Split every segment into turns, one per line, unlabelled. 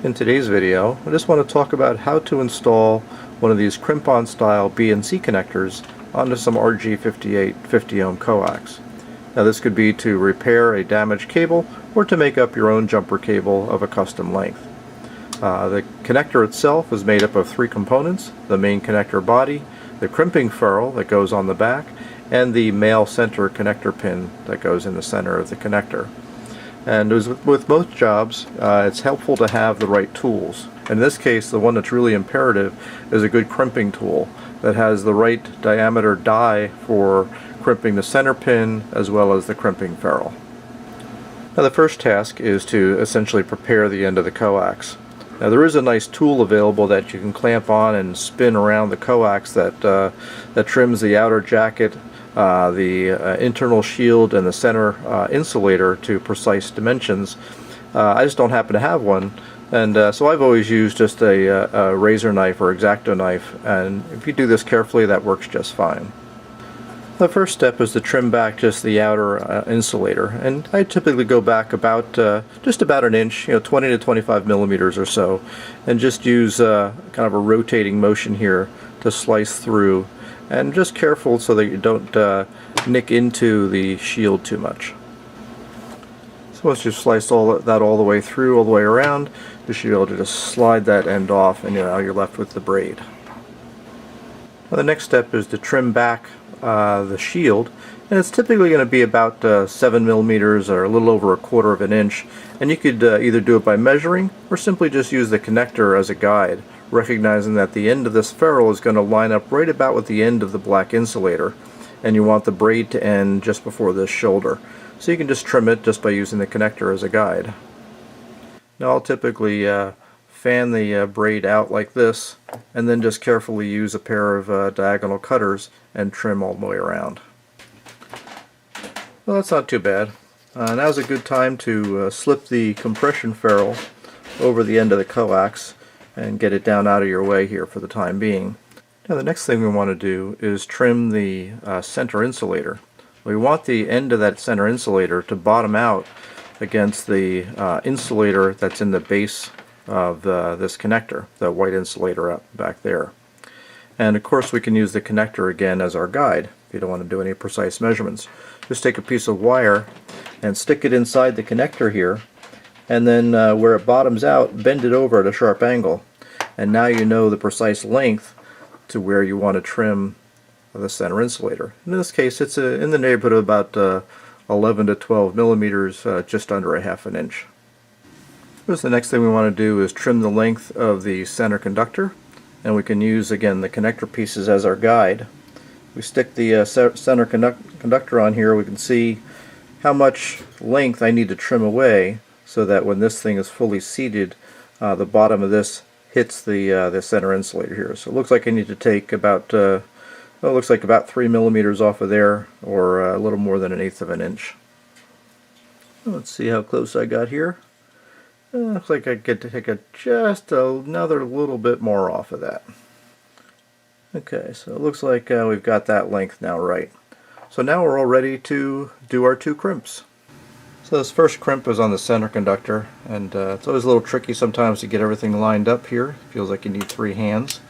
In today's video, I just want to talk about how to install one of these crimp-on style BNC connectors onto some RG58 50 ohm coax. Now this could be to repair a damaged cable or to make up your own jumper cable of a custom length. The connector itself is made up of three components: the main connector body, the crimping ferrule that goes on the back, and the male center connector pin that goes in the center of the connector. And as with most jobs, it's helpful to have the right tools. In this case, the one that's really imperative is a good crimping tool that has the right diameter die for crimping the center pin as well as the crimping ferrule. Now the first task is to essentially prepare the end of the coax. Now there is a nice tool available that you can clamp on and spin around the coax that trims the outer jacket, the internal shield, and the center insulator to precise dimensions. I just don't happen to have one, and so I've always used just a razor knife or X-Acto knife, and if you do this carefully, that works just fine. The first step is to trim back just the outer insulator, and I typically go back about just about an inch, 20 to 25 millimeters or so, and just use kind of a rotating motion here to slice through, and just careful so that you don't nick into the shield too much. So once you've sliced all the way through, all the way around, you should be able to just slide that end off, and now you're left with the braid. Now the next step is to trim back the shield, and it's typically going to be about 7 millimeters or a little over 1/4 of an inch, and you could either do it by measuring or simply just use the connector as a guide, recognizing that the end of this ferrule is going to line up right about with the end of the black insulator, and you want the braid to end just before this shoulder. So you can just trim it just by using the connector as a guide. Now I'll typically fan the braid out like this, and then just carefully use a pair of diagonal cutters and trim all the way around. Well, that's not too bad. Now's a good time to slip the compression ferrule over the end of the coax and get it down out of your way here for the time being. Now the next thing we want to do is trim the center insulator. We want the end of that center insulator to bottom out against the insulator that's in the base of this connector, the white insulator up back there. And of course we can use the connector again as our guide if you don't want to do any precise measurements. Just take a piece of wire and stick it inside the connector here, and then where it bottoms out, bend it over at a sharp angle, and now you know the precise length to where you want to trim the center insulator. In this case it's in the neighborhood of about 11 to 12 millimeters, just under a half an inch. The next thing we want to do is trim the length of the center conductor, and we can use again the connector pieces as our guide. We stick the center conductor on here, we can see how much length I need to trim away so that when this thing is fully seated, the bottom of this hits the center insulator here. So it looks like I need to take about looks like about 3 millimeters off of there, or a little more than 1/8 of an inch. Let's see how close I got here. Looks like I get to take just another little bit more off of that. Okay, so it looks like we've got that length now right. So now we're all ready to do our two crimps. So this first crimp is on the center conductor, and it's always a little tricky sometimes to get everything lined up here. It feels like you need 3 hands.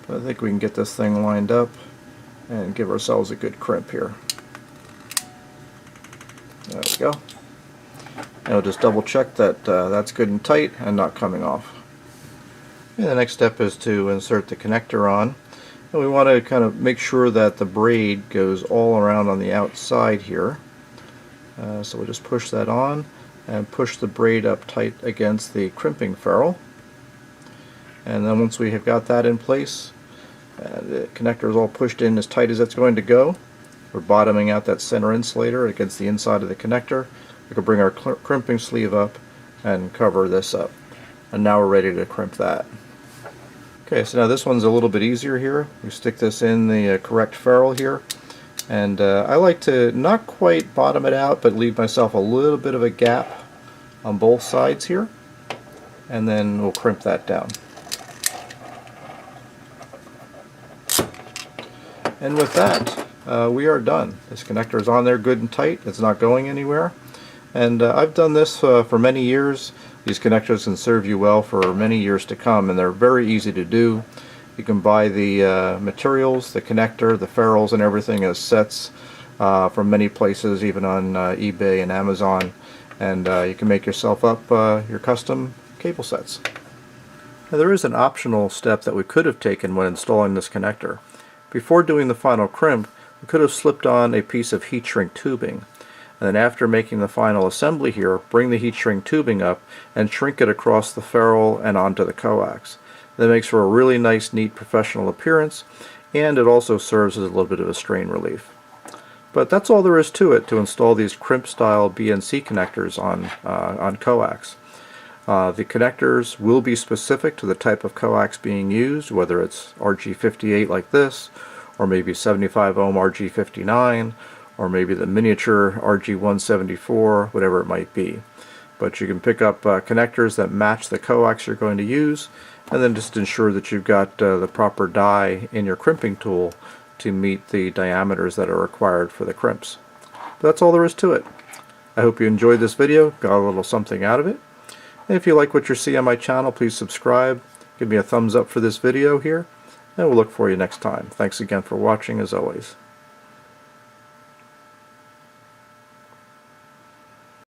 But I think we can get this thing lined up and give ourselves a good crimp here. There we go. And we'll just double check that that's good and tight and not coming off. And the next step is to insert the connector on. And we want to kind of make sure that the braid goes all around on the outside here. So we'll just push that on and push the braid up tight against the crimping ferrule. And then once we have got that in place, the connector is all pushed in as tight as it's going to go. We're bottoming out that center insulator against the inside of the connector. We can bring our crimping sleeve up and cover this up. And now we're ready to crimp that. Okay, so now this one's a little bit easier here. We stick this in the correct ferrule here. And I like to not quite bottom it out, but leave myself a little bit of a gap on both sides here. And then we'll crimp that down. And with that, we are done. This connector is on there good and tight. It's not going anywhere. And I've done this for many years. These connectors can serve you well for many years to come, and they're very easy to do. You can buy the materials, the connector, the ferrules, and everything as sets from many places, even on eBay and Amazon, and you can make yourself up your custom cable sets. Now, there is an optional step that we could have taken when installing this connector. Before doing the final crimp, we could have slipped on a piece of heat shrink tubing. And then after making the final assembly here, bring the heat shrink tubing up and shrink it across the ferrule and onto the coax. That makes for a really nice, neat, professional appearance, and it also serves as a little bit of a strain relief. But that's all there is to it to install these crimp-style BNC connectors on coax. The connectors will be specific to the type of coax being used, whether it's RG58 like this, or maybe 75 ohm RG59, or maybe the miniature RG174, whatever it might be. But you can pick up connectors that match the coax you're going to use, and then just ensure that you've got the proper die in your crimping tool to meet the diameters that are required for the crimps. But that's all there is to it. I hope you enjoyed this video, got a little something out of it. And if you like what you see on my channel, please subscribe, give me a thumbs up for this video here, and we'll look for you next time. Thanks again for watching, as always.